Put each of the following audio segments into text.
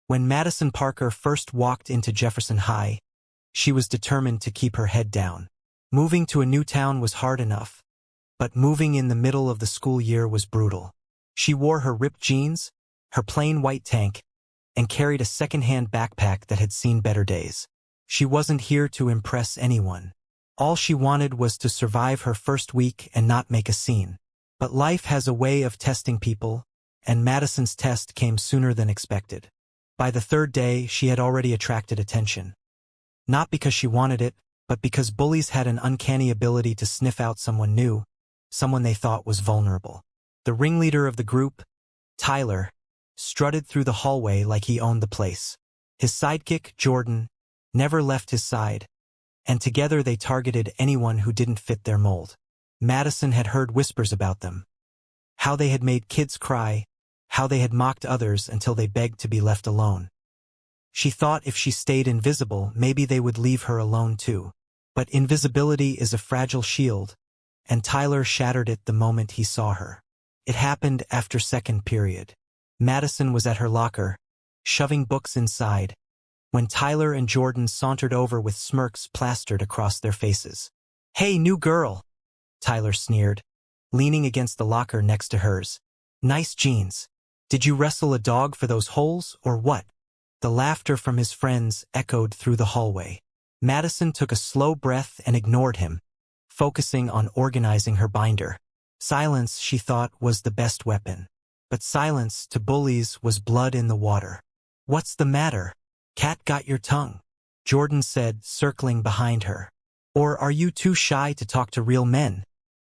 When Madison Parker first walked into Jefferson High, she was determined to keep her head down. Moving to a new town was hard enough, but moving in the middle of the school year was brutal. She wore her ripped jeans, her plain white tank, and carried a second-hand backpack that had seen better days. She wasn't here to impress anyone. All she wanted was to survive her first week and not make a scene. But life has a way of testing people, and Madison's test came sooner than expected. By the third day, she had already attracted attention. Not because she wanted it, but because bullies had an uncanny ability to sniff out someone new, someone they thought was vulnerable. The ringleader of the group, Tyler, strutted through the hallway like he owned the place. His sidekick, Jordan, never left his side, and together they targeted anyone who didn't fit their mold. Madison had heard whispers about them. How they had made kids cry, how they had mocked others until they begged to be left alone. She thought if she stayed invisible, maybe they would leave her alone too. But invisibility is a fragile shield, and Tyler shattered it the moment he saw her. It happened after second period. Madison was at her locker, shoving books inside, when Tyler and Jordan sauntered over with smirks plastered across their faces. "Hey, new girl," Tyler sneered, leaning against the locker next to hers. "Nice jeans. Did you wrestle a dog for those holes, or what?" The laughter from his friends echoed through the hallway. Madison took a slow breath and ignored him, focusing on organizing her binder. Silence, she thought, was the best weapon. But silence, to bullies, was blood in the water. "What's the matter? Cat got your tongue?" Jordan said, circling behind her. "Or are you too shy to talk to real men?"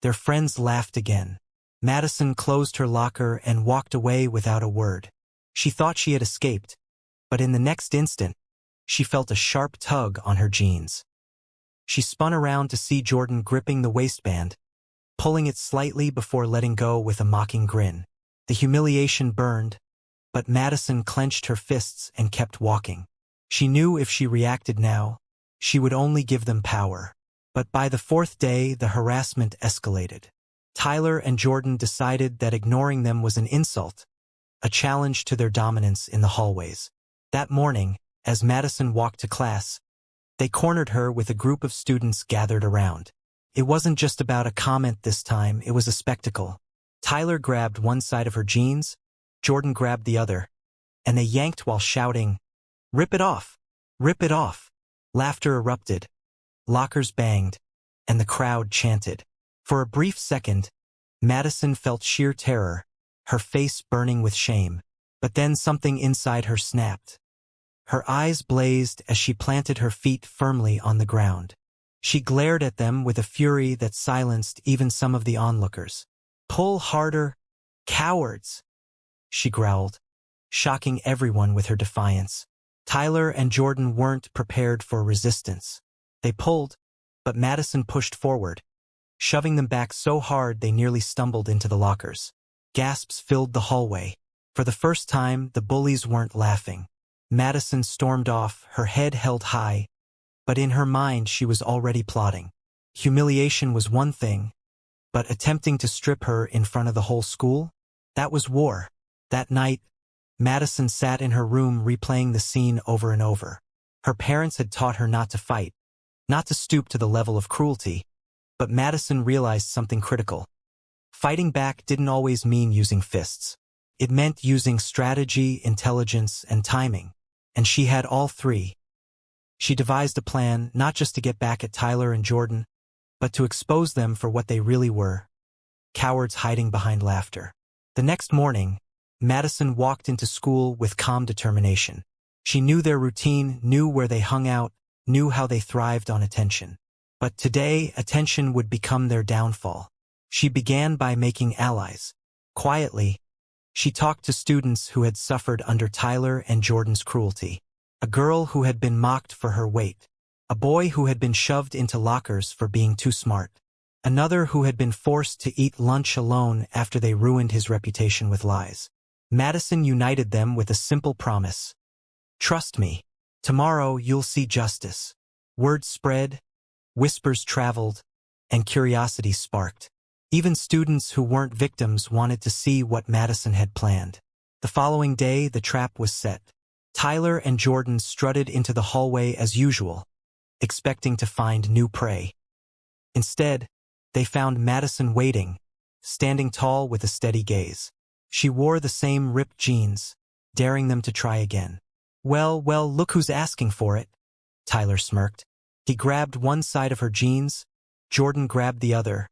Their friends laughed again. Madison closed her locker and walked away without a word. She thought she had escaped, but in the next instant, she felt a sharp tug on her jeans. She spun around to see Jordan gripping the waistband, pulling it slightly before letting go with a mocking grin. The humiliation burned, but Madison clenched her fists and kept walking. She knew if she reacted now, she would only give them power. But by the fourth day, the harassment escalated. Tyler and Jordan decided that ignoring them was an insult, a challenge to their dominance in the hallways. That morning, as Madison walked to class, they cornered her with a group of students gathered around. It wasn't just about a comment this time, it was a spectacle. Tyler grabbed one side of her jeans, Jordan grabbed the other, and they yanked while shouting, "Rip it off! Rip it off!" Laughter erupted, lockers banged, and the crowd chanted. For a brief second, Madison felt sheer terror, her face burning with shame. But then something inside her snapped. Her eyes blazed as she planted her feet firmly on the ground. She glared at them with a fury that silenced even some of the onlookers. "Pull harder, cowards!" she growled, shocking everyone with her defiance. Tyler and Jordan weren't prepared for resistance. They pulled, but Madison pushed forward, shoving them back so hard they nearly stumbled into the lockers. Gasps filled the hallway. For the first time, the bullies weren't laughing. Madison stormed off, her head held high, but in her mind she was already plotting. Humiliation was one thing, but attempting to strip her in front of the whole school? That was war. That night, Madison sat in her room replaying the scene over and over. Her parents had taught her not to fight, not to stoop to the level of cruelty, but Madison realized something critical. Fighting back didn't always mean using fists. It meant using strategy, intelligence, and timing, and she had all three. She devised a plan not just to get back at Tyler and Jordan, but to expose them for what they really were, cowards hiding behind laughter. The next morning, Madison walked into school with calm determination. She knew their routine, knew where they hung out, knew how they thrived on attention. But today, attention would become their downfall. She began by making allies. Quietly, she talked to students who had suffered under Tyler and Jordan's cruelty. A girl who had been mocked for her weight. A boy who had been shoved into lockers for being too smart. Another who had been forced to eat lunch alone after they ruined his reputation with lies. Madison united them with a simple promise. "Trust me. Tomorrow you'll see justice." Word spread, whispers traveled, and curiosity sparked. Even students who weren't victims wanted to see what Madison had planned. The following day, the trap was set. Tyler and Jordan strutted into the hallway as usual, expecting to find new prey. Instead, they found Madison waiting, standing tall with a steady gaze. She wore the same ripped jeans, daring them to try again. Well, look who's asking for it, Tyler smirked. He grabbed one side of her jeans, Jordan grabbed the other,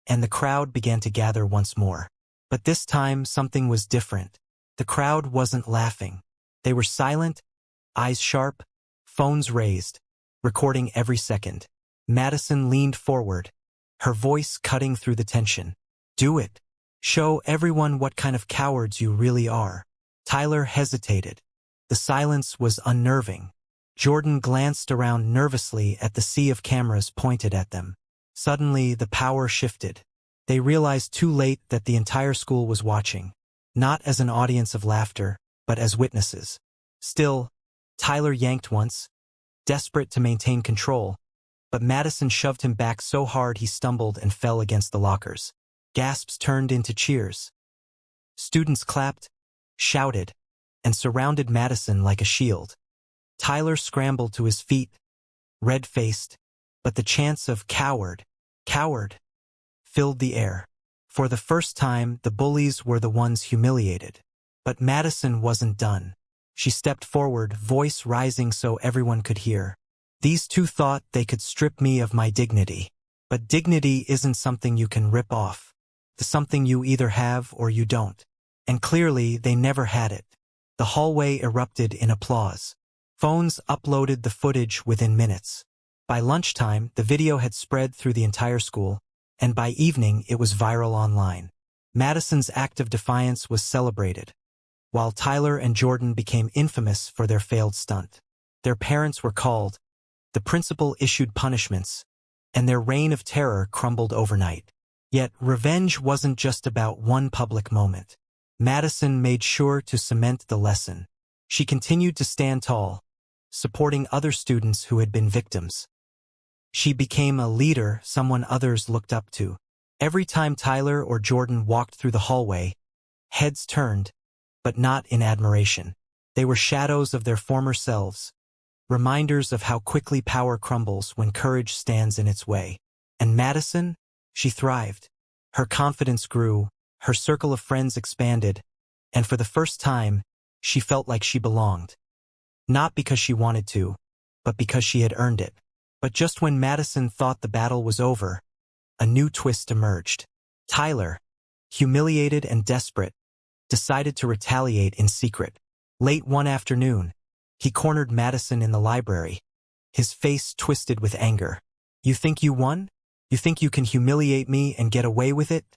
and the crowd began to gather once more. But this time something was different. The crowd wasn't laughing. They were silent, eyes sharp, phones raised, recording every second. Madison leaned forward, her voice cutting through the tension. Do it. Show everyone what kind of cowards you really are. Tyler hesitated. The silence was unnerving. Jordan glanced around nervously at the sea of cameras pointed at them. Suddenly, the power shifted. They realized too late that the entire school was watching, not as an audience of laughter, but as witnesses. Still, Tyler yanked once, desperate to maintain control, but Madison shoved him back so hard he stumbled and fell against the lockers. Gasps turned into cheers. Students clapped, shouted, and surrounded Madison like a shield. Tyler scrambled to his feet, red-faced, but the chants of coward, filled the air. For the first time, the bullies were the ones humiliated. But Madison wasn't done. She stepped forward, voice rising so everyone could hear. These two thought they could strip me of my dignity. But dignity isn't something you can rip off. It's something you either have or you don't. And clearly, they never had it. The hallway erupted in applause. Phones uploaded the footage within minutes. By lunchtime, the video had spread through the entire school, and by evening it was viral online. Madison's act of defiance was celebrated, while Tyler and Jordan became infamous for their failed stunt. Their parents were called, the principal issued punishments, and their reign of terror crumbled overnight. Yet revenge wasn't just about one public moment. Madison made sure to cement the lesson. She continued to stand tall, supporting other students who had been victims. She became a leader, someone others looked up to. Every time Tyler or Jordan walked through the hallway, heads turned, but not in admiration. They were shadows of their former selves, reminders of how quickly power crumbles when courage stands in its way. And Madison? She thrived. Her confidence grew, her circle of friends expanded, and for the first time, she felt like she belonged. Not because she wanted to, but because she had earned it. But just when Madison thought the battle was over, a new twist emerged. Tyler, humiliated and desperate, decided to retaliate in secret. Late one afternoon, he cornered Madison in the library, his face twisted with anger. "You think you won? You think you can humiliate me and get away with it?"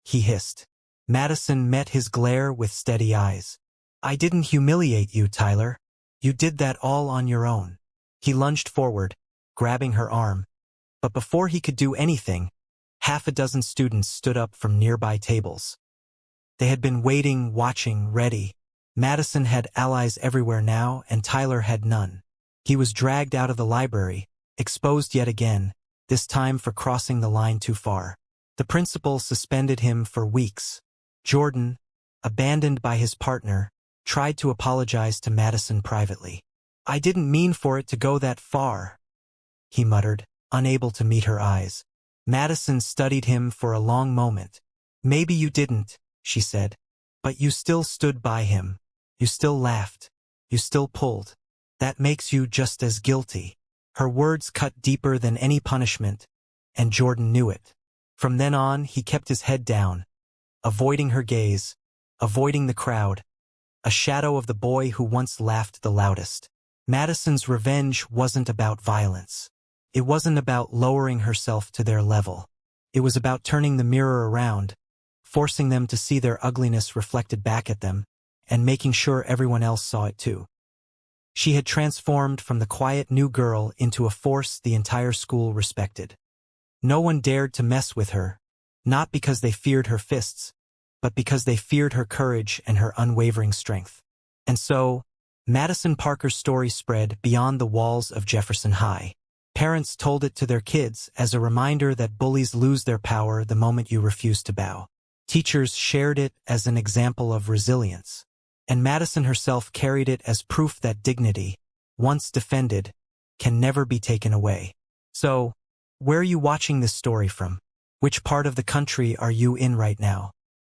he hissed. Madison met his glare with steady eyes. "I didn't humiliate you, Tyler. You did that all on your own." He lunged forward, grabbing her arm. But before he could do anything, half a dozen students stood up from nearby tables. They had been waiting, watching, ready. Madison had allies everywhere now, and Tyler had none. He was dragged out of the library, exposed yet again, this time for crossing the line too far. The principal suspended him for weeks. Jordan, abandoned by his partner, tried to apologize to Madison privately. "I didn't mean for it to go that far," he muttered, unable to meet her eyes. Madison studied him for a long moment. "Maybe you didn't," she said, "but you still stood by him. You still laughed. You still pulled. That makes you just as guilty." Her words cut deeper than any punishment, and Jordan knew it. From then on, he kept his head down, avoiding her gaze, avoiding the crowd, a shadow of the boy who once laughed the loudest. Madison's revenge wasn't about violence. It wasn't about lowering herself to their level. It was about turning the mirror around, forcing them to see their ugliness reflected back at them, and making sure everyone else saw it too. She had transformed from the quiet new girl into a force the entire school respected. No one dared to mess with her, not because they feared her fists, but because they feared her courage and her unwavering strength. And so, Madison Parker's story spread beyond the walls of Jefferson High. Parents told it to their kids as a reminder that bullies lose their power the moment you refuse to bow. Teachers shared it as an example of resilience. and Madison herself carried it as proof that dignity, once defended, can never be taken away. So, where are you watching this story from? Which part of the country are you in right now?